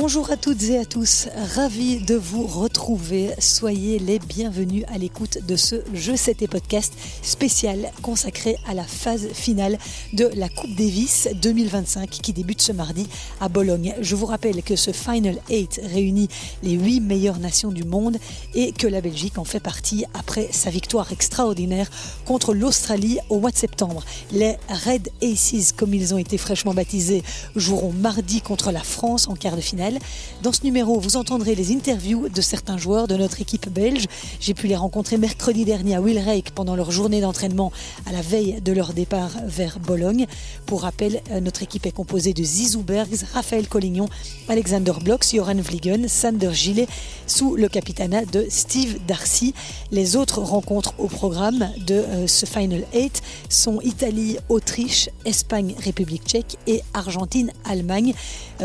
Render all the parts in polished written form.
Bonjour à toutes et à tous, ravi de vous retrouver. Soyez les bienvenus à l'écoute de ce Je C'était podcast spécial consacré à la phase finale de la Coupe Davis 2025 qui débute ce mardi à Bologne. Je vous rappelle que ce Final 8 réunit les 8 meilleures nations du monde et que la Belgique en fait partie après sa victoire extraordinaire contre l'Australie au mois de septembre. Les Red Aces, comme ils ont été fraîchement baptisés, joueront mardi contre la France en quart de finale. Dans ce numéro, vous entendrez les interviews de certains joueurs de notre équipe belge. J'ai pu les rencontrer mercredi dernier à Wilrijk pendant leur journée d'entraînement à la veille de leur départ vers Bologne. Pour rappel, notre équipe est composée de Zizou Bergs, Raphaël Collignon, Alexander Blokh, Joran Vliegen, Sander Gillet, sous le capitanat de Steve Darcy. Les autres rencontres au programme de ce Final 8 sont Italie, Autriche, Espagne, République tchèque et Argentine, Allemagne.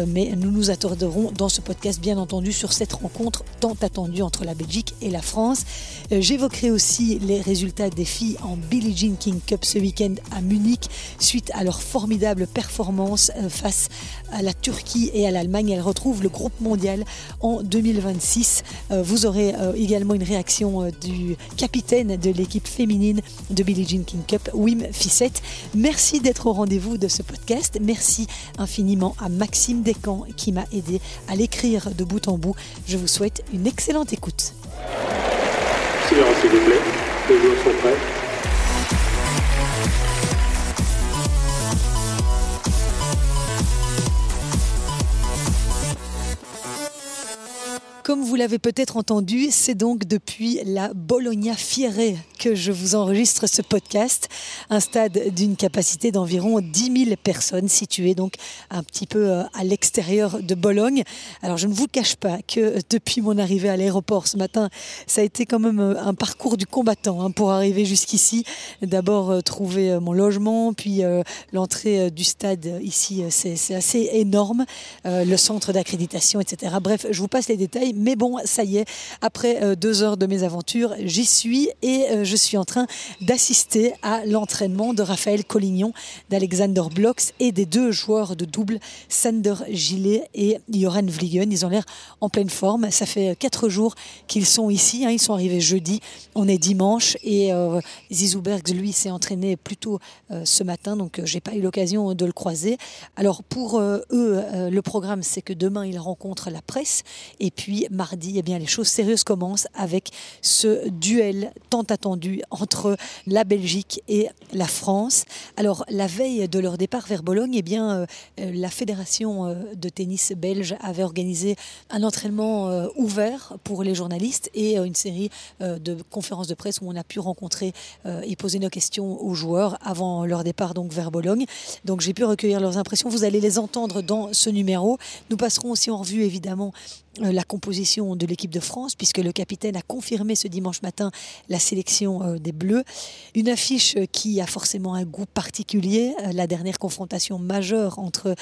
Mais nous nous attarderons dans ce podcast bien entendu sur cette rencontre tant attendue entre la Belgique et la France. J'évoquerai aussi les résultats des filles en Billie Jean King Cup ce week-end à Munich suite à leur formidable performance face à la Turquie et à l'Allemagne. Elles retrouvent le groupe mondial en 2026. Vous aurez également une réaction du capitaine de l'équipe féminine de Billie Jean King Cup, Wim Fissette. Merci d'être au rendez-vous de ce podcast. Merci infiniment à Maxime Descamps qui m'a aidé à l'écrire de bout en bout. Je vous souhaite une excellente écoute. Silence s'il vous plaît, les joueurs sont prêts. Comme vous l'avez peut-être entendu, c'est donc depuis la Bologna Fiere que je vous enregistre ce podcast. Un stade d'une capacité d'environ 10 000 personnes, situé donc un petit peu à l'extérieur de Bologne. Alors je ne vous cache pas que depuis mon arrivée à l'aéroport ce matin, ça a été quand même un parcours du combattant pour arriver jusqu'ici. D'abord trouver mon logement, puis l'entrée du stade ici, c'est assez énorme. Le centre d'accréditation, etc. Bref, je vous passe les détails. Mais bon, ça y est, après 2 heures de mes aventures, j'y suis et je suis en train d'assister à l'entraînement de Raphaël Collignon, d'Alexander Blokh et des 2 joueurs de double, Sander Gillet et Joran Vliegen. Ils ont l'air en pleine forme. Ça fait 4 jours qu'ils sont ici. Ils sont arrivés jeudi. On est dimanche et Zizou Bergs, lui, s'est entraîné plus tôt ce matin, donc j'ai pas eu l'occasion de le croiser. Alors pour eux, le programme, c'est que demain, ils rencontrent la presse et puis mardi, eh bien, les choses sérieuses commencent avec ce duel tant attendu entre la Belgique et la France. Alors, la veille de leur départ vers Bologne, eh bien, la fédération de tennis belge avait organisé un entraînement ouvert pour les journalistes et une série de conférences de presse où on a pu rencontrer et poser nos questions aux joueurs avant leur départ donc vers Bologne. Donc, j'ai pu recueillir leurs impressions. Vous allez les entendre dans ce numéro. Nous passerons aussi en revue, évidemment, la composition de l'équipe de France, puisque le capitaine a confirmé ce dimanche matin la sélection des Bleus. Une affiche qui a forcément un goût particulier. La dernière confrontation majeure entre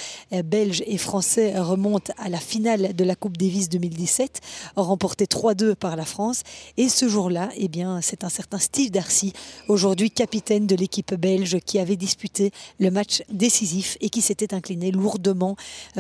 Belges et Français remonte à la finale de la Coupe Davis 2017, remportée 3-2 par la France. Et ce jour-là, eh bien, c'est un certain Steve Darcy, aujourd'hui capitaine de l'équipe belge, qui avait disputé le match décisif et qui s'était incliné lourdement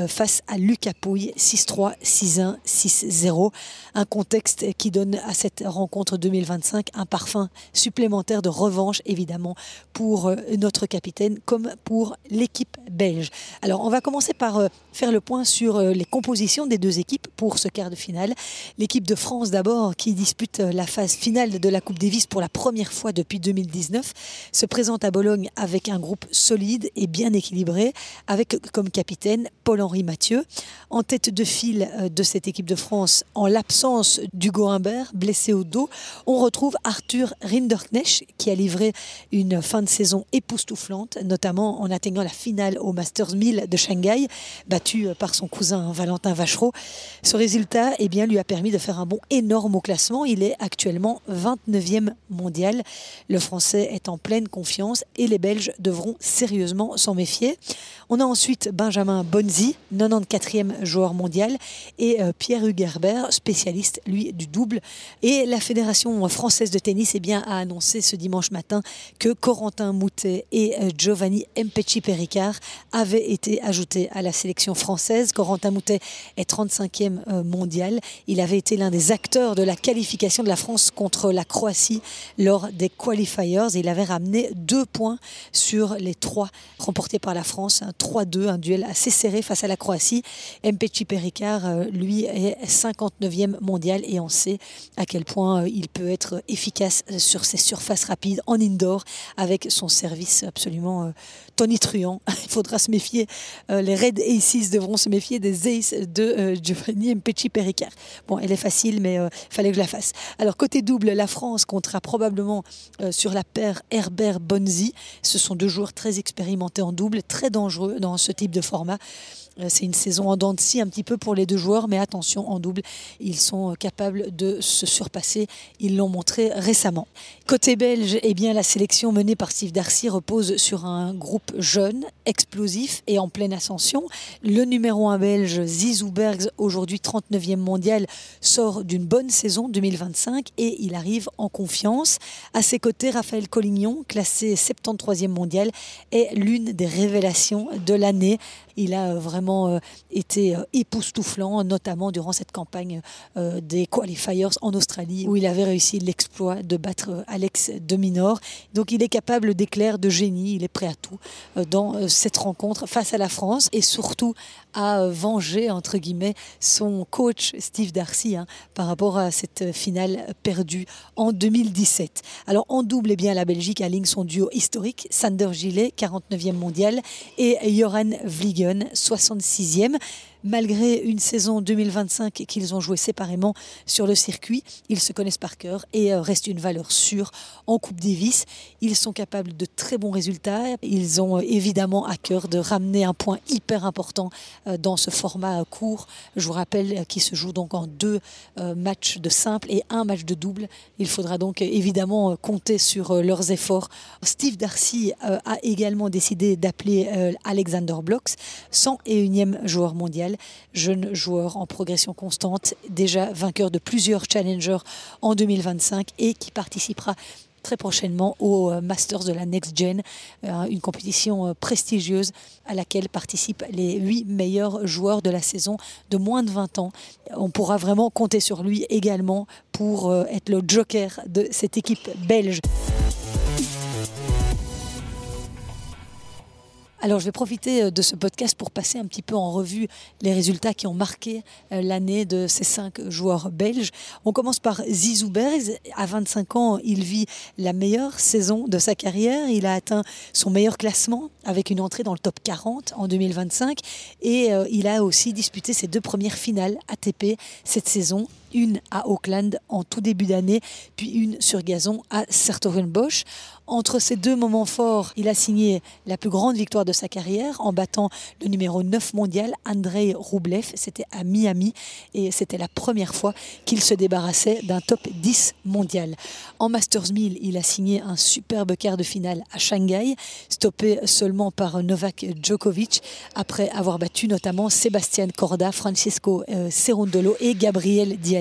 face à Lucas Pouille, 6-3, 6-1, 6-0. Un contexte qui donne à cette rencontre 2025 un parfum supplémentaire de revanche, évidemment, pour notre capitaine comme pour l'équipe belge. Alors, on va commencer par faire le point sur les compositions des 2 équipes pour ce quart de finale. L'équipe de France, d'abord, qui dispute la phase finale de la Coupe Davis pour la première fois depuis 2019, se présente à Bologne avec un groupe solide et bien équilibré, avec comme capitaine Paul-Henri Mathieu. En tête de file de cette équipe de France, en l'absence d'Hugo Humbert, blessé au dos, on retrouve Arthur Rinderknecht qui a livré une fin de saison époustouflante, notamment en atteignant la finale au Masters 1000 de Shanghai, battu par son cousin Valentin Vachereau. Ce résultat lui a permis de faire un bond énorme au classement. Il est actuellement 29e mondial. Le Français est en pleine confiance et les Belges devront sérieusement s'en méfier. On a ensuite Benjamin Bonzi, 94e joueur mondial, et Pierre Hugerbert, spécialiste, lui, du double. Et la Fédération française de tennis a annoncé ce dimanche matin que Corentin Moutet et Giovanni Mpetshi-Perricard avaient été ajoutés à la sélection française. Corentin Moutet est 35e mondial. Il avait été l'un des acteurs de la qualification de la France contre la Croatie lors des qualifiers. Il avait ramené 2 points sur les 3 remportés par la France, un 3-2, un duel assez serré face à la Croatie. Mpetshi-Perricard, lui, est 59e mondial et on sait à quel point il peut être efficace sur ses surfaces rapides en indoor avec son service absolument tonitruant. Il faudra se méfier, les Red Aces devront se méfier des Aces de Giovanni Mpetshi-Perricard. Bon, elle est facile, mais il fallait que je la fasse. Alors, côté double, la France comptera probablement sur la paire Herbert-Bonzi. Ce sont 2 joueurs très expérimentés en double, très dangereux dans ce type de format. C'est une saison en dents de scie un petit peu pour les 2 joueurs, mais attention, en double, ils sont capables de se surpasser. Ils l'ont montré récemment. Côté belge, la sélection menée par Steve Darcy repose sur un groupe jeune, explosif et en pleine ascension. Le numéro 1 belge, Zizou Bergs, aujourd'hui 39e mondial, sort d'une bonne saison 2025 et il arrive en confiance. À ses côtés, Raphaël Collignon, classé 73e mondial, est l'une des révélations de l'année. Il a vraiment été époustouflant, notamment durant cette campagne des qualifiers en Australie, où il avait réussi l'exploit de battre Alex de Minaur. Donc il est capable d'éclairs de génie, il est prêt à tout dans cette rencontre face à la France et surtout à venger, entre guillemets, son coach Steve Darcy par rapport à cette finale perdue en 2017. Alors en double, la Belgique aligne son duo historique, Sander Gillet, 49e mondial, et Joran Vliegen, 66e. Malgré une saison 2025 qu'ils ont joué séparément sur le circuit, ils se connaissent par cœur et restent une valeur sûre en Coupe Davis. Ils sont capables de très bons résultats. Ils ont évidemment à cœur de ramener un point hyper important dans ce format court. Je vous rappelle qu'il se joue donc en 2 matchs de simple et 1 match de double. Il faudra donc évidemment compter sur leurs efforts. Steve Darcy a également décidé d'appeler Alexander Blocks, 101e joueur mondial. Jeune joueur en progression constante, déjà vainqueur de plusieurs challengers en 2025 et qui participera très prochainement au Masters de la Next Gen, une compétition prestigieuse à laquelle participent les 8 meilleurs joueurs de la saison de moins de 20 ans. On pourra vraiment compter sur lui également pour être le joker de cette équipe belge. Alors, je vais profiter de ce podcast pour passer un petit peu en revue les résultats qui ont marqué l'année de ces 5 joueurs belges. On commence par Zizou Bergs. À 25 ans, il vit la meilleure saison de sa carrière. Il a atteint son meilleur classement avec une entrée dans le top 40 en 2025. Et il a aussi disputé ses 2 premières finales ATP cette saison. Une à Auckland en tout début d'année, puis une sur gazon à 's-Hertogenbosch. Entre ces 2 moments forts, il a signé la plus grande victoire de sa carrière en battant le numéro 9 mondial, Andrei Rublev. C'était à Miami et c'était la première fois qu'il se débarrassait d'un top 10 mondial. En Masters 1000, il a signé un superbe quart de finale à Shanghai, stoppé seulement par Novak Djokovic, après avoir battu notamment Sébastien Corda, Francisco Cerundolo et Gabriel Diallo.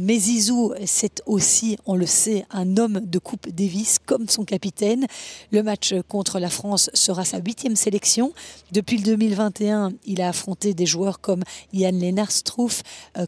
Mais Zizou, c'est aussi, on le sait, un homme de Coupe Davis, comme son capitaine. Le match contre la France sera sa 8e sélection. Depuis le 2021, il a affronté des joueurs comme Jan-Lennart Struff,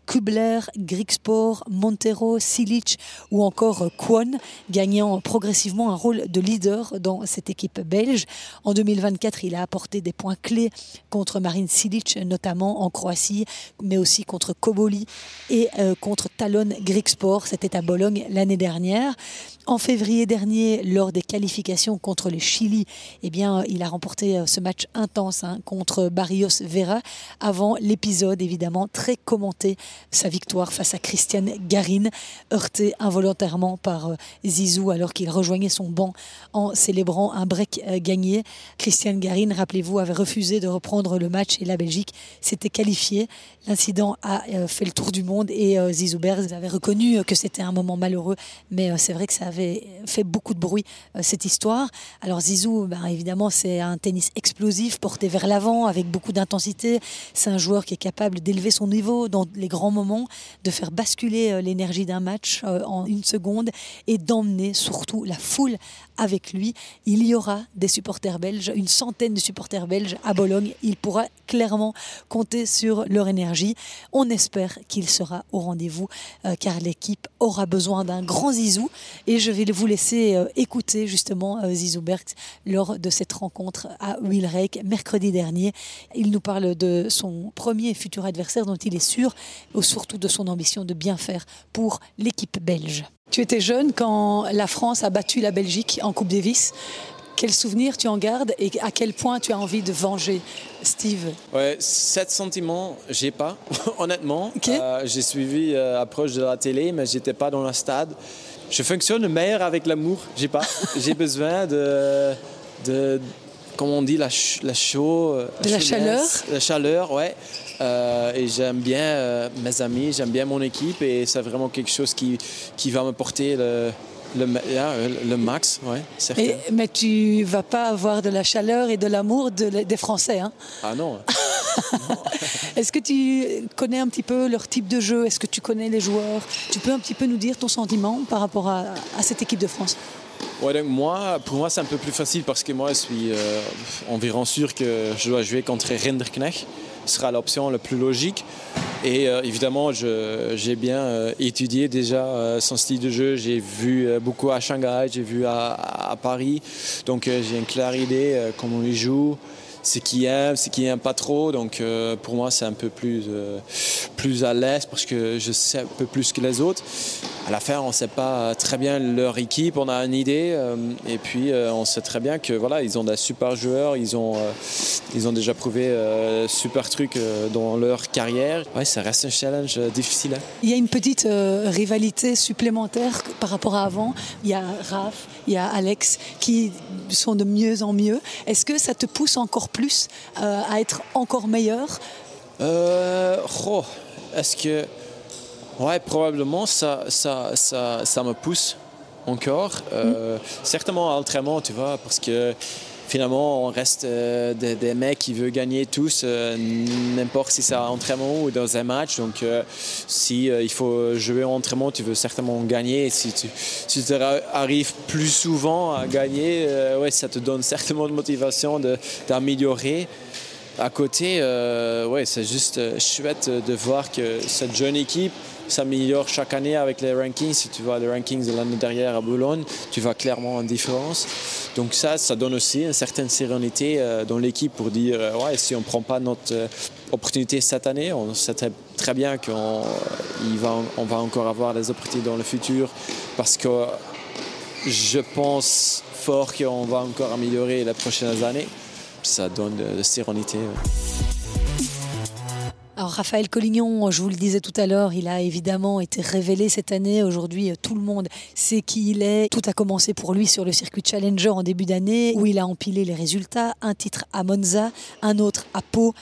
Kubler, Griekspoor, Montero, Silic ou encore Kwon, gagnant progressivement un rôle de leader dans cette équipe belge. En 2024, il a apporté des points clés contre Marin Cilic, notamment en Croatie, mais aussi contre Koboli et contre Talon Griekspoor. C'était à Bologne l'année dernière. En février dernier, lors des qualifications contre le Chili, il a remporté ce match intense contre Barrios Vera, avant l'épisode évidemment très commenté, sa victoire face à Christian Garin, heurté involontairement par Zizou alors qu'il rejoignait son banc en célébrant un break gagné. Christian Garin, rappelez-vous, avait refusé de reprendre le match et la Belgique s'était qualifiée. L'incident a fait le tour du monde et Zizou Bergs avait reconnu que c'était un moment malheureux, mais c'est vrai que ça avait avait fait beaucoup de bruit, cette histoire. Alors Zizou, évidemment, c'est un tennis explosif, porté vers l'avant, avec beaucoup d'intensité. C'est un joueur qui est capable d'élever son niveau dans les grands moments, de faire basculer l'énergie d'un match en une seconde et d'emmener surtout la foule avec lui. Il y aura des supporters belges, une centaine de supporters belges à Bologne. Il pourra clairement compter sur leur énergie. On espère qu'il sera au rendez-vous car l'équipe aura besoin d'un grand Zizou. Et je vais vous laisser écouter justement Zizou Bergs lors de cette rencontre à Wilrijk mercredi dernier. Il nous parle de son premier futur adversaire dont il est sûr, et surtout de son ambition de bien faire pour l'équipe belge. Tu étais jeune quand la France a battu la Belgique en Coupe Davis. Quel souvenir tu en gardes et à quel point tu as envie de venger Steve? Ouais, cet sentiment, j'ai pas, honnêtement. Okay. J'ai suivi approche de la télé, mais j'étais pas dans le stade. Je fonctionne meilleur avec l'amour. J'ai pas. J'ai besoin de comment on dit, la chaleur. La chaleur, ouais. Et j'aime bien mes amis, j'aime bien mon équipe et c'est vraiment quelque chose qui va me porter le max, ouais, certain. Mais tu vas pas avoir de la chaleur et de l'amour des Français, hein? Ah non. Est-ce que tu connais un petit peu leur type de jeu? Est-ce que tu connais les joueurs? Tu peux un petit peu nous dire ton sentiment par rapport à cette équipe de France? Ouais, donc pour moi, c'est un peu plus facile parce que moi, je suis environ sûr que je dois jouer contre Rinderknecht. Ce sera l'option la plus logique. Et évidemment, j'ai bien étudié déjà son style de jeu. J'ai vu beaucoup à Shanghai, j'ai vu à Paris. Donc j'ai une claire idée comment il joue, ce qu'il aime pas trop. Donc pour moi, c'est un peu plus à l'aise parce que je sais un peu plus que les autres. À la fin, on ne sait pas très bien leur équipe, on a une idée. Et puis, on sait très bien que voilà, ils ont des super joueurs, ils ont déjà prouvé super trucs dans leur carrière. Ouais, ça reste un challenge difficile. Hein. Il y a une petite rivalité supplémentaire par rapport à avant. Il y a Raph, il y a Alex qui sont de mieux en mieux. Est-ce que ça te pousse encore plus à être encore meilleur? Est-ce que... Ouais, probablement, ça me pousse encore. Certainement à l'entraînement, tu vois, parce que finalement, on reste des mecs qui veulent gagner tous, n'importe si c'est à l'entraînement ou dans un match. Donc, si il faut jouer en entraînement, tu veux certainement gagner. Et si tu arrives plus souvent à gagner, ouais, ça te donne certainement de motivation d'améliorer. À côté, ouais, c'est juste chouette de voir que cette jeune équipe s'améliore chaque année avec les rankings. Si tu vois les rankings de l'année dernière à Bologne, tu vois clairement en différence. Donc ça donne aussi une certaine sérénité dans l'équipe pour dire ouais, si on ne prend pas notre opportunité cette année, on sait très bien qu'on va encore avoir des opportunités dans le futur parce que je pense fort qu'on va encore améliorer les prochaines années. Ça donne de sérénité. Alors Raphaël Collignon, je vous le disais tout à l'heure, il a évidemment été révélé cette année. Aujourd'hui, tout le monde sait qui il est. Tout a commencé pour lui sur le circuit Challenger en début d'année, où il a empilé les résultats. Un titre à Monza, un autre à Pau,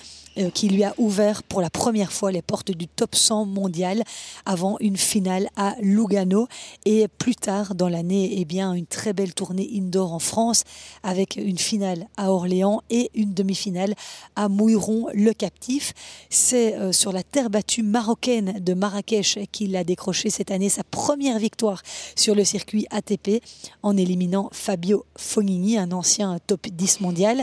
qui lui a ouvert pour la première fois les portes du top 100 mondial avant une finale à Lugano et plus tard dans l'année, eh bien, une très belle tournée indoor en France avec une finale à Orléans et une demi-finale à Mouilleron-le-Captif. C'est sur la terre battue marocaine de Marrakech qu'il a décroché cette année sa première victoire sur le circuit ATP en éliminant Fabio Fognini, un ancien top 10 mondial.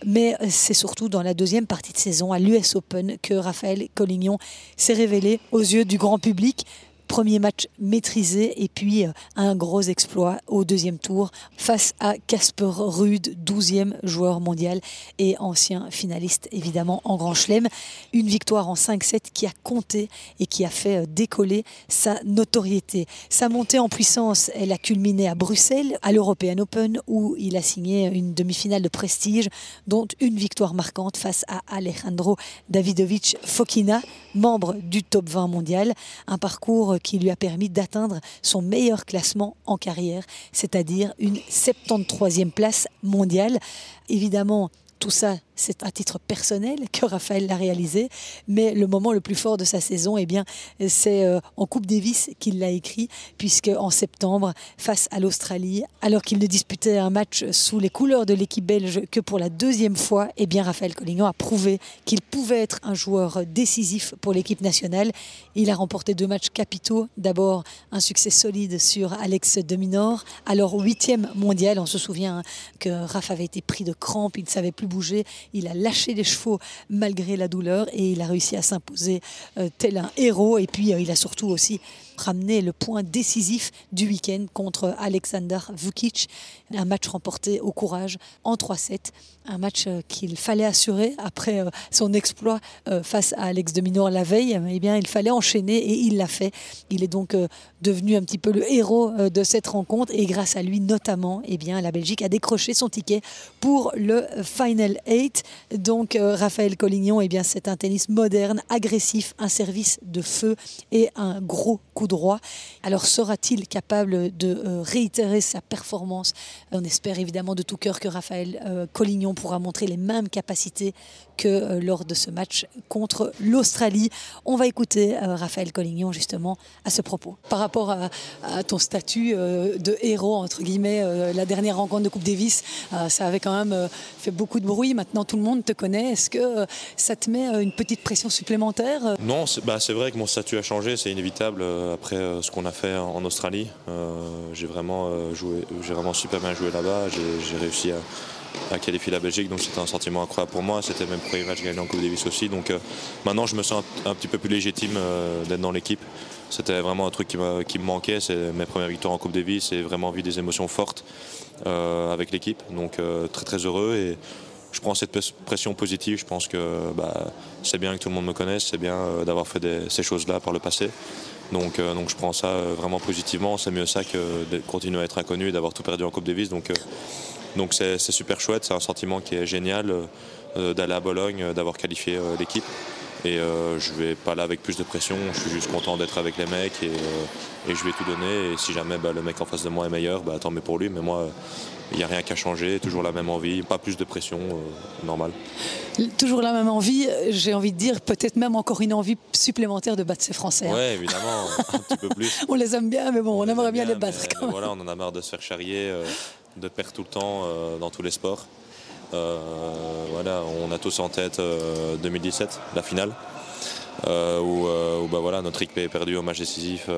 Mais c'est surtout dans la deuxième partie de saison à l'US Open que Raphaël Collignon s'est révélé aux yeux du grand public. Premier match maîtrisé et puis un gros exploit au deuxième tour face à Casper Ruud, 12e joueur mondial et ancien finaliste évidemment en Grand Chelem. Une victoire en 5-7 qui a compté et qui a fait décoller sa notoriété. Sa montée en puissance, elle a culminé à Bruxelles, à l'European Open où il a signé une demi-finale de prestige dont une victoire marquante face à Alejandro Davidovich Fokina, membre du top 20 mondial. Un parcours qui lui a permis d'atteindre son meilleur classement en carrière, c'est-à-dire une 73e place mondiale. Évidemment, tout ça, c'est à titre personnel que Raphaël l'a réalisé, mais le moment le plus fort de sa saison, eh bien, c'est en Coupe Davis qu'il l'a écrit, puisque en septembre, face à l'Australie, alors qu'il ne disputait un match sous les couleurs de l'équipe belge que pour la deuxième fois, eh bien, Raphaël Collignon a prouvé qu'il pouvait être un joueur décisif pour l'équipe nationale. Il a remporté 2 matchs capitaux. D'abord, un succès solide sur Alex de Minaur, alors 8e mondial. On se souvient que Raph avait été pris de crampes, il ne savait plus bouger. Il a lâché les chevaux malgré la douleur et il a réussi à s'imposer tel un héros. Et puis, il a surtout aussi ramené le point décisif du week-end contre Alexander Vukic. Un match remporté au courage en 3-7. Un match qu'il fallait assurer après son exploit face à Alex de Minaur la veille. Eh bien, il fallait enchaîner et il l'a fait. Il est donc devenu un petit peu le héros de cette rencontre et grâce à lui notamment, eh bien, la Belgique a décroché son ticket pour le Final 8. Donc Raphaël Collignon, eh bien, c'est un tennis moderne, agressif, un service de feu et un gros coup droit. Alors sera-t-il capable de réitérer sa performance? On espère évidemment de tout cœur que Raphaël Collignon pourra montrer les mêmes capacités que lors de ce match contre l'Australie. On va écouter Raphaël Collignon justement à ce propos. Par rapport à ton statut de héros, entre guillemets, la dernière rencontre de Coupe Davis, ça avait quand même fait beaucoup de bruit. Maintenant tout le monde te connaît. Est-ce que ça te met une petite pression supplémentaire? Non, c'est vrai que mon statut a changé, c'est inévitable après ce qu'on a fait en Australie. J'ai vraiment super bien joué là-bas. J'ai réussi à qualifier la Belgique, donc c'était un sentiment incroyable pour moi. C'était même le premier match gagné en Coupe Davis aussi. Donc maintenant je me sens un petit peu plus légitime d'être dans l'équipe. C'était vraiment un truc qui me manquait, c'est mes premières victoires en Coupe Davis et vraiment vivre des émotions fortes avec l'équipe. Donc très très heureux et je prends cette pression positive. Je pense que c'est bien que tout le monde me connaisse, c'est bien d'avoir fait ces choses-là par le passé. Donc je prends ça vraiment positivement. C'est mieux ça que de continuer à être inconnu et d'avoir tout perdu en Coupe Davis. Donc c'est super chouette, c'est un sentiment qui est génial d'aller à Bologne, d'avoir qualifié l'équipe. Et je vais pas là avec plus de pression, je suis juste content d'être avec les mecs et je vais tout donner. Et si jamais le mec en face de moi est meilleur, tant mieux pour lui. Mais moi, il n'y a rien qu'à changer, toujours la même envie, pas plus de pression, normal. Toujours la même envie, j'ai envie de dire peut-être même encore une envie supplémentaire de battre ces Français. Oui, évidemment, un petit peu plus. On les aime bien, mais bon, on aimerait bien les battre quand même. Voilà, on en a marre de se faire charrier, de perdre tout le temps dans tous les sports. Voilà, on a tous en tête 2017, la finale, où notre équipe est perdue au match décisif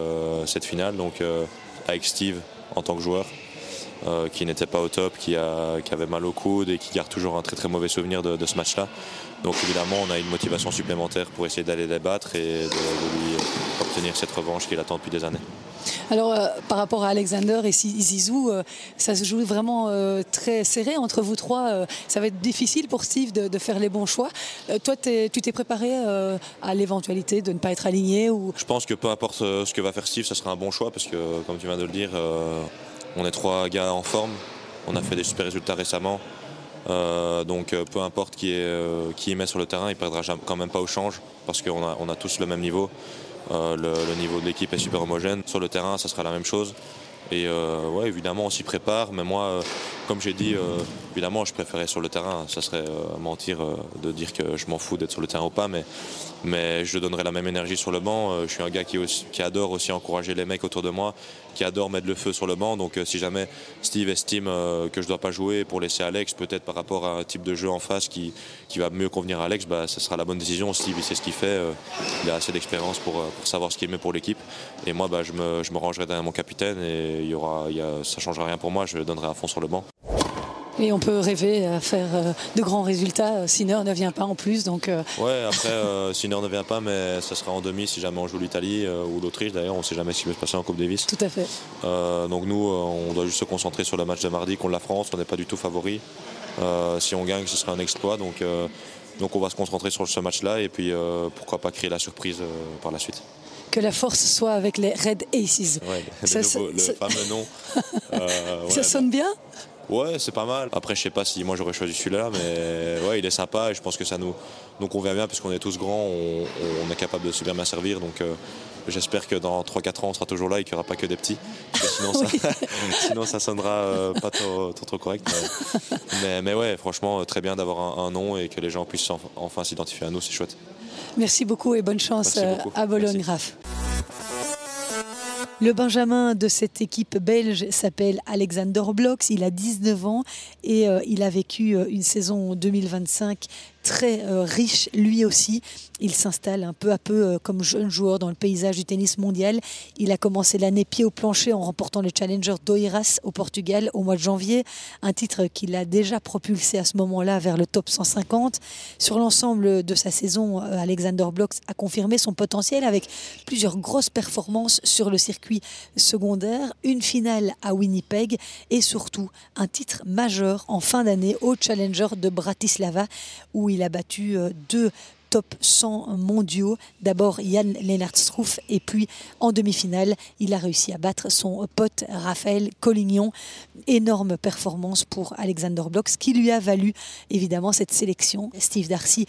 cette finale, donc avec Steve en tant que joueur, qui n'était pas au top, qui avait mal au coude et qui garde toujours un très très mauvais souvenir de ce match-là. Donc évidemment, on a une motivation supplémentaire pour essayer d'aller les battre et de lui obtenir cette revanche qu'il attend depuis des années. Alors, par rapport à Alexander et Zizou, ça se joue vraiment très serré entre vous trois. Ça va être difficile pour Steve de faire les bons choix. Toi, tu t'es préparé à l'éventualité de ne pas être aligné ou... Je pense que peu importe ce que va faire Steve, ça sera un bon choix parce que, comme tu viens de le dire, on est 3 gars en forme. On a fait des super résultats récemment. Donc peu importe qui y met sur le terrain, il ne perdra quand même pas au change parce qu'on a tous le même niveau. Le niveau de l'équipe est super homogène. Sur le terrain, ça sera la même chose. Et ouais, évidemment, on s'y prépare. Mais moi, comme j'ai dit, évidemment, je préférais sur le terrain. Ça serait mentir de dire que je m'en fous d'être sur le terrain ou pas. Mais je donnerai la même énergie sur le banc. Je suis un gars qui adore aussi encourager les mecs autour de moi, qui adore mettre le feu sur le banc. Donc si jamais Steve estime que je ne dois pas jouer pour laisser Alex, peut-être par rapport à un type de jeu en face qui va mieux convenir à Alex, ça sera la bonne décision. Steve, il sait ce qu'il fait. Il a assez d'expérience pour savoir ce qu'il met pour l'équipe. Et moi, je me rangerai derrière mon capitaine et ça ne changera rien pour moi. Je donnerai à fond sur le banc. Et on peut rêver à faire de grands résultats. Sinner ne vient pas en plus. Donc ouais, après, Sinner ne vient pas, mais ça sera en demi si jamais on joue l'Italie ou l'Autriche. D'ailleurs, on ne sait jamais ce qui va se passer en Coupe Davis. Tout à fait. Donc nous, on doit juste se concentrer sur le match de mardi contre la France. On n'est pas du tout favori. Si on gagne, ce sera un exploit. Donc on va se concentrer sur ce match-là et puis pourquoi pas créer la surprise par la suite. Que la force soit avec les Red Aces. Ouais, le fameux nom. Ça sonne bien ? Ouais, c'est pas mal. Après, je sais pas si moi j'aurais choisi celui-là, mais ouais, il est sympa et je pense que ça nous convient bien puisqu'on est tous grands, on est capable de super bien servir. Donc j'espère que dans 3-4 ans, on sera toujours là et qu'il n'y aura pas que des petits. Parce que sinon, sinon ça sonnera pas trop correct. Mais ouais, franchement, très bien d'avoir un nom et que les gens puissent enfin s'identifier à nous, c'est chouette. Merci beaucoup et bonne chance à Bologne, Merci. Raph. Le Benjamin de cette équipe belge s'appelle Alexander Blokx, il a 19 ans et il a vécu une saison 2025 très riche lui aussi. Il s'installe un peu à peu comme jeune joueur dans le paysage du tennis mondial. Il a commencé l'année pied au plancher en remportant le Challenger d'Oeiras au Portugal au mois de janvier, un titre qui l'a déjà propulsé à ce moment-là vers le top 150. Sur l'ensemble de sa saison, Alexander Blokx a confirmé son potentiel avec plusieurs grosses performances sur le circuit secondaire, une finale à Winnipeg et surtout un titre majeur en fin d'année au Challenger de Bratislava où il a battu deux top 100 mondiaux. D'abord Jan-Lennart Struff et puis en demi-finale, il a réussi à battre son pote Raphaël Collignon. Énorme performance pour Alexander Blokx qui lui a valu évidemment cette sélection. Steve Darcy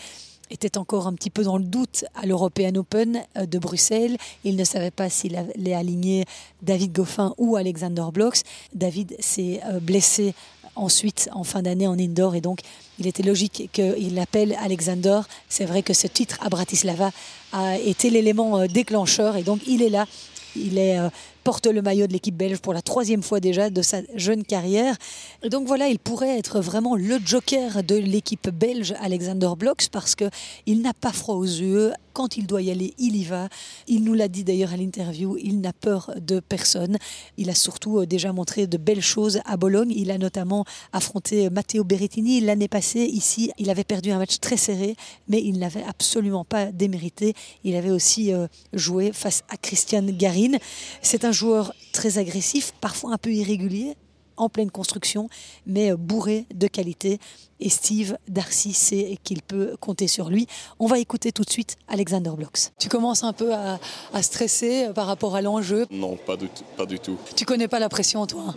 était encore un petit peu dans le doute à l'European Open de Bruxelles. Il ne savait pas s'il allait aligner David Goffin ou Alexander Blokx. David s'est blessé ensuite en fin d'année en indoor et donc il était logique qu'il appelle Alexander. C'est vrai que ce titre à Bratislava a été l'élément déclencheur et donc il est là. Il porte le maillot de l'équipe belge pour la 3e fois déjà de sa jeune carrière. Et donc voilà, il pourrait être vraiment le joker de l'équipe belge, Alexander Blokx, parce qu'il n'a pas froid aux yeux. Quand il doit y aller, il y va. Il nous l'a dit d'ailleurs à l'interview, il n'a peur de personne. Il a surtout déjà montré de belles choses à Bologne. Il a notamment affronté Matteo Berrettini l'année passée. Ici, il avait perdu un match très serré, mais il n'avait absolument pas démérité. Il avait aussi joué face à Christian Garin. C'est un joueur très agressif, parfois un peu irrégulier, en pleine construction, mais bourré de qualité. Et Steve Darcy sait qu'il peut compter sur lui. On va écouter tout de suite Alexander Blokx. Tu commences un peu à stresser par rapport à l'enjeu? Non, pas du tout. Tu connais pas la pression, toi?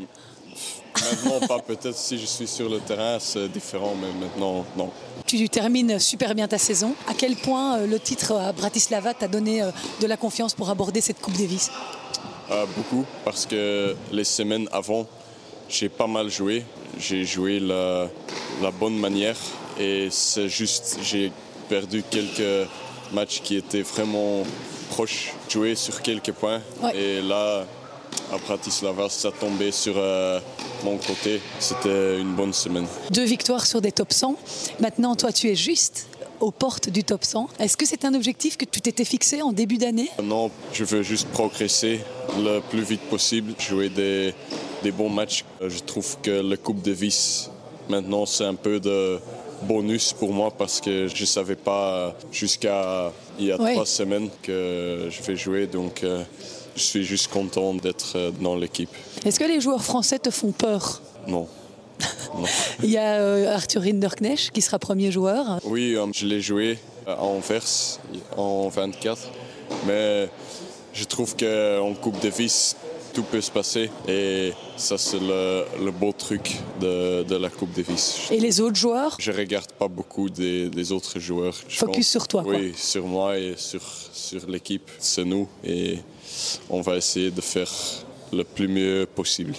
Maintenant, pas. Peut-être si je suis sur le terrain, c'est différent, mais maintenant, non. Tu termines super bien ta saison. À quel point le titre à Bratislava t'a donné de la confiance pour aborder cette Coupe Davis? Beaucoup, parce que les semaines avant, j'ai pas mal joué. J'ai joué la bonne manière et c'est juste, j'ai perdu quelques matchs qui étaient vraiment proches, joué sur quelques points. Ouais. Et là, à Bratislava, ça tombait sur mon côté. C'était une bonne semaine. 2 victoires sur des top 100. Maintenant, toi, tu es juste aux portes du top 100. Est-ce que c'est un objectif que tu t'étais fixé en début d'année? Non, je veux juste progresser le plus vite possible, jouer des bons matchs. Je trouve que la Coupe Davis, maintenant, c'est un peu de bonus pour moi parce que je ne savais pas jusqu'à il y a 3 semaines que je vais jouer. Donc, je suis juste content d'être dans l'équipe. Est-ce que les joueurs français te font peur? Non. Non. Il y a Arthur Rinderknecht qui sera premier joueur. Oui, je l'ai joué à Anvers en 24, mais je trouve qu'en Coupe Davis, tout peut se passer et ça c'est le beau truc de la Coupe Davis. Et les autres joueurs? Je ne regarde pas beaucoup des autres joueurs. Focus sur toi, quoi. Oui, sur moi et sur l'équipe. C'est nous et on va essayer de faire le plus mieux possible.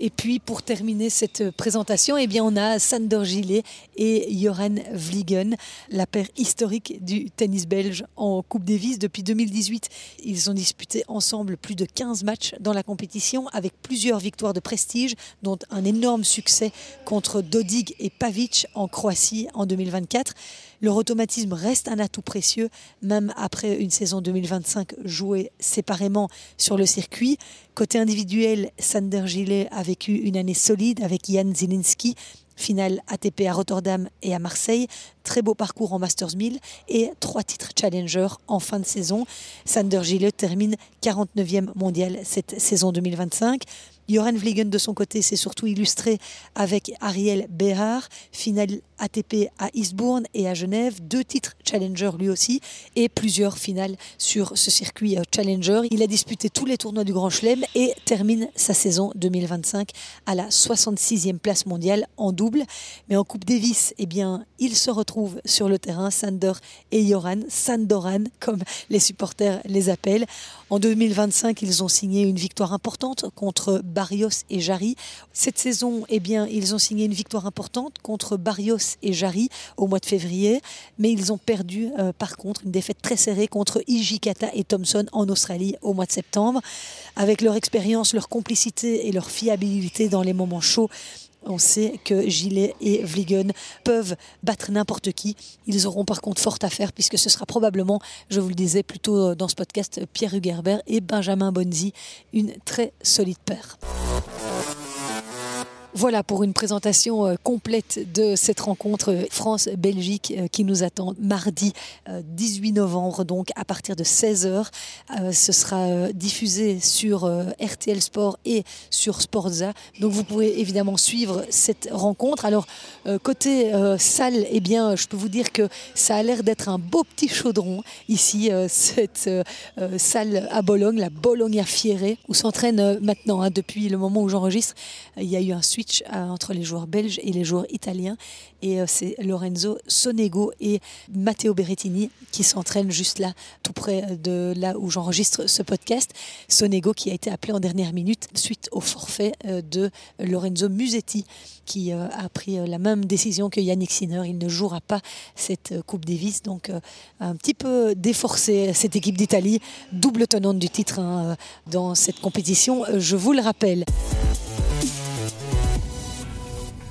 Et puis, pour terminer cette présentation, eh bien, on a Sander Gillet et Joran Vliegen, la paire historique du tennis belge en Coupe Davis. Depuis 2018, ils ont disputé ensemble plus de 15 matchs dans la compétition avec plusieurs victoires de prestige, dont un énorme succès contre Dodig et Pavic en Croatie en 2024. Leur automatisme reste un atout précieux, même après une saison 2025 jouée séparément sur le circuit. Côté individuel, Sander Gillet a vécu une année solide avec Jan Zielinski, finale ATP à Rotterdam et à Marseille. Très beau parcours en Masters 1000 et 3 titres Challenger en fin de saison. Sander Gillet termine 49e mondial cette saison 2025. Joran Vliegen, de son côté, s'est surtout illustré avec Ariel Behar, finale ATP à Eastbourne et à Genève, 2 titres Challenger lui aussi et plusieurs finales sur ce circuit Challenger. Il a disputé tous les tournois du Grand Chelem et termine sa saison 2025 à la 66e place mondiale en double. Mais en Coupe Davis, eh bien, il se retrouve sur le terrain, Sander et Joran, Sandoran comme les supporters les appellent. En 2025, ils ont signé une victoire importante contre Barrios et Jarry. Cette saison, eh bien, ils ont signé une victoire importante contre Barrios et Jarry au mois de février, mais ils ont perdu par contre une défaite très serrée contre Hijikata et Thompson en Australie au mois de septembre. Avec leur expérience, leur complicité et leur fiabilité dans les moments chauds, on sait que Gillet et Vliegen peuvent battre n'importe qui. Ils auront par contre fort à faire puisque ce sera probablement, je vous le disais plutôt dans ce podcast, Pierre Hugerbert et Benjamin Bonzi, une très solide paire. Voilà pour une présentation complète de cette rencontre France-Belgique qui nous attend mardi 18 novembre, donc à partir de 16h. Ce sera diffusé sur RTL Sport et sur Sportza. Donc vous pouvez évidemment suivre cette rencontre. Alors côté salle, eh bien, je peux vous dire que ça a l'air d'être un beau petit chaudron ici, cette salle à Bologne, la Bologna Fiere, où s'entraîne maintenant, depuis le moment où j'enregistre, il y a eu un switch entre les joueurs belges et les joueurs italiens et c'est Lorenzo Sonego et Matteo Berrettini qui s'entraînent juste là, tout près de là où j'enregistre ce podcast. Sonego qui a été appelé en dernière minute suite au forfait de Lorenzo Musetti qui a pris la même décision que Yannick Sinner. Il ne jouera pas cette Coupe Davis, donc un petit peu déforcé cette équipe d'Italie, double tenante du titre dans cette compétition, je vous le rappelle.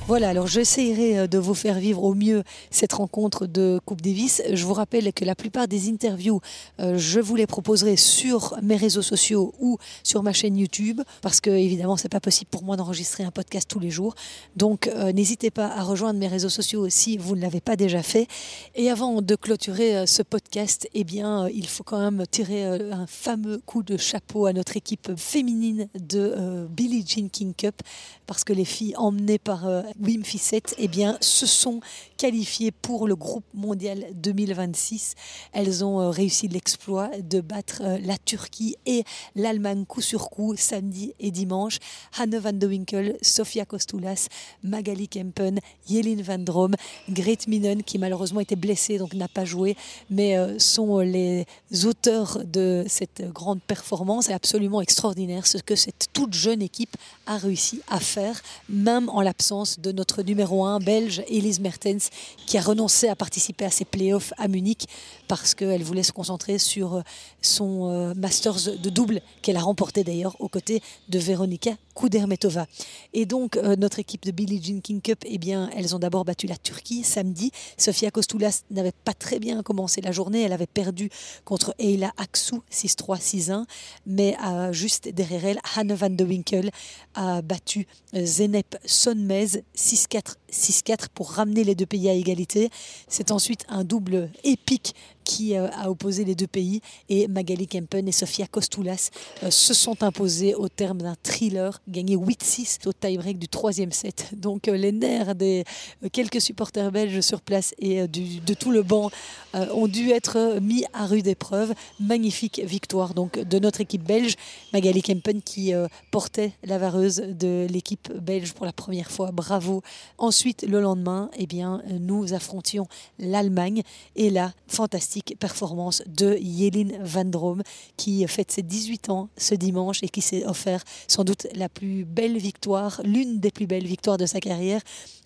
Voilà, alors j'essaierai de vous faire vivre au mieux cette rencontre de Coupe Davis. Je vous rappelle que la plupart des interviews, je vous les proposerai sur mes réseaux sociaux ou sur ma chaîne YouTube, parce que évidemment, c'est pas possible pour moi d'enregistrer un podcast tous les jours. Donc, n'hésitez pas à rejoindre mes réseaux sociaux si vous ne l'avez pas déjà fait. Et avant de clôturer ce podcast, eh bien, il faut quand même tirer un fameux coup de chapeau à notre équipe féminine de Billie Jean King Cup, parce que les filles emmenées par Wim Fissette, eh bien, se sont qualifiées pour le groupe mondial 2026. Elles ont réussi l'exploit de battre la Turquie et l'Allemagne coup sur coup samedi et dimanche. Hanne van de Winkel, Sofia Kostoulas, Magali Kempen, Jelin van Drome, Grete Minen qui malheureusement était blessée donc n'a pas joué, mais sont les auteurs de cette grande performance. C'est absolument extraordinaire ce que cette toute jeune équipe a réussi à faire, même en l'absence de notre numéro 1 belge, Elise Mertens, qui a renoncé à participer à ses playoffs à Munich parce qu'elle voulait se concentrer sur son Masters de double qu'elle a remporté d'ailleurs aux côtés de Veronika Kudermetova. Et donc notre équipe de Billie Jean King Cup, eh bien, elles ont d'abord battu la Turquie samedi. Sofia Kostoulas n'avait pas très bien commencé la journée, elle avait perdu contre Eila Aksu 6-3, 6-1, mais juste derrière elle, Hanne van de Winkel a battu Zeynep Sonmez 6-4, 6-4 pour ramener les deux pays à égalité. C'est ensuite un double épique qui a opposé les deux pays et Magali Kempen et Sofia Kostoulas se sont imposées au terme d'un thriller, gagné 8-6 au tie-break du 3e set. Donc les nerfs des quelques supporters belges sur place et de tout le banc ont dû être mis à rude épreuve. Magnifique victoire donc de notre équipe belge. Magali Kempen qui portait la vareuse de l'équipe belge pour la première fois. Bravo. Ensuite, le lendemain, eh bien, nous affrontions l'Allemagne et là, fantastique performance de Jelin van Drome qui fête ses 18 ans ce dimanche et qui s'est offert sans doute la plus belle victoire, l'une des plus belles victoires de sa carrière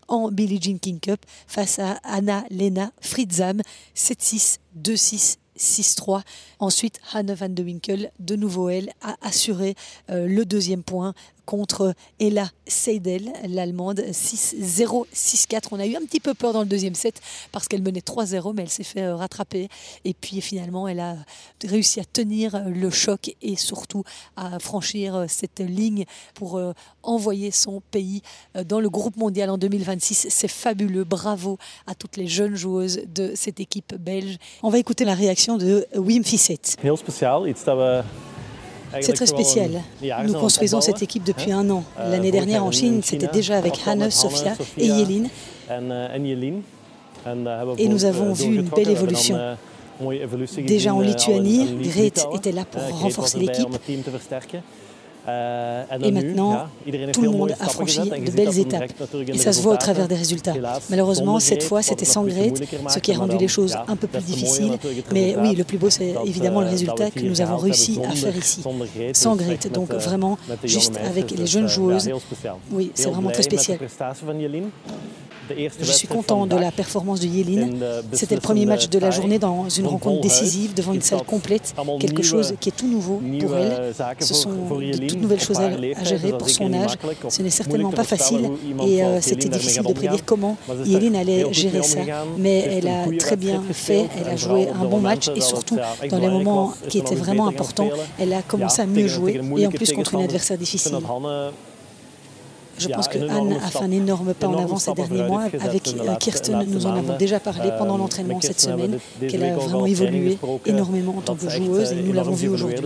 en Billie Jean King Cup face à Anna-Lena Fritzam 7-6, 2-6, 6-3. Ensuite, Hanne van de Winkel, de nouveau elle, a assuré le deuxième point contre Ella Seidel, l'Allemande, 6-0, 6-4. On a eu un petit peu peur dans le deuxième set parce qu'elle menait 3-0, mais elle s'est fait rattraper. Et puis finalement, elle a réussi à tenir le choc et surtout à franchir cette ligne pour envoyer son pays dans le groupe mondial en 2026. C'est fabuleux. Bravo à toutes les jeunes joueuses de cette équipe belge. On va écouter la réaction de Wim Fissette. Heel speciaal, iets dat we C'est très spécial. Nous construisons cette équipe depuis un an. L'année dernière en Chine, c'était déjà avec Hanne, Sofia et Yelin. Et nous avons vu une belle évolution. Déjà en Lituanie, Grete était là pour renforcer l'équipe. Et maintenant, tout le monde a franchi de belles étapes. Et ça se voit au travers des résultats. Malheureusement, cette fois, c'était sans Grete, ce qui a rendu les choses un peu plus difficiles. Mais oui, le plus beau, c'est évidemment le résultat que nous avons réussi à faire ici, sans Grete. Donc vraiment, juste avec les jeunes joueuses, oui, c'est vraiment très spécial. Je suis content de la performance de Yelin. C'était le premier match de la journée dans une rencontre décisive devant une salle complète, quelque chose qui est tout nouveau pour elle. Ce sont de toutes nouvelles choses à gérer pour son âge. Ce n'est certainement pas facile et c'était difficile de prédire comment Yelin allait gérer ça. Mais elle a très bien fait, elle a joué un bon match et surtout dans les moments qui étaient vraiment importants, elle a commencé à mieux jouer et en plus contre une adversaire difficile. Je pense que Anne a fait un énorme pas en avant ces derniers mois. Avec Kirsten, nous en avons déjà parlé pendant l'entraînement cette semaine, qu'elle a vraiment évolué énormément en tant que joueuse et nous l'avons vu aujourd'hui.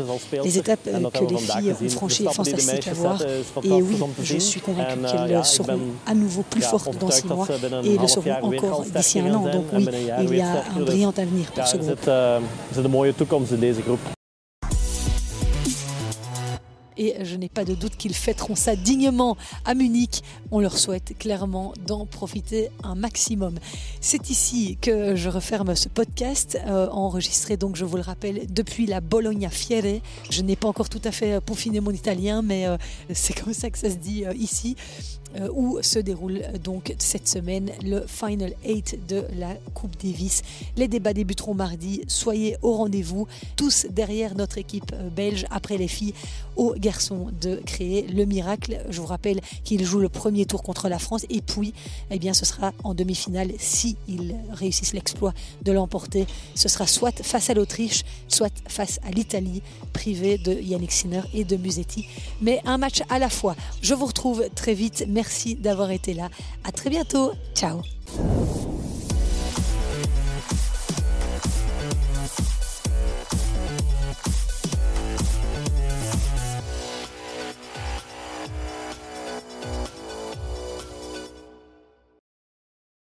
Les étapes que les filles ont franchies, fantastiques à voir. Et oui, je suis convaincue qu'elles seront à nouveau plus fortes dans 6 mois et le seront encore d'ici un an. Donc oui, il y a un brillant avenir pour ce groupe. Et je n'ai pas de doute qu'ils fêteront ça dignement à Munich. On leur souhaite clairement d'en profiter un maximum. C'est ici que je referme ce podcast, enregistré donc, je vous le rappelle, depuis la Bologna Fiere. Je n'ai pas encore tout à fait peaufiné mon italien, mais c'est comme ça que ça se dit ici. Où se déroule donc cette semaine le Final 8 de la Coupe Davis. Les débats débuteront mardi. Soyez au rendez-vous, tous derrière notre équipe belge, après les filles, aux garçons de créer le miracle. Je vous rappelle qu'ils jouent le premier tour contre la France et puis eh bien, ce sera en demi-finale, si ils réussissent l'exploit de l'emporter. Ce sera soit face à l'Autriche, soit face à l'Italie, privée de Yannick Sinner et de Musetti. Mais un match à la fois. Je vous retrouve très vite. Merci d'avoir été là. À très bientôt. Ciao.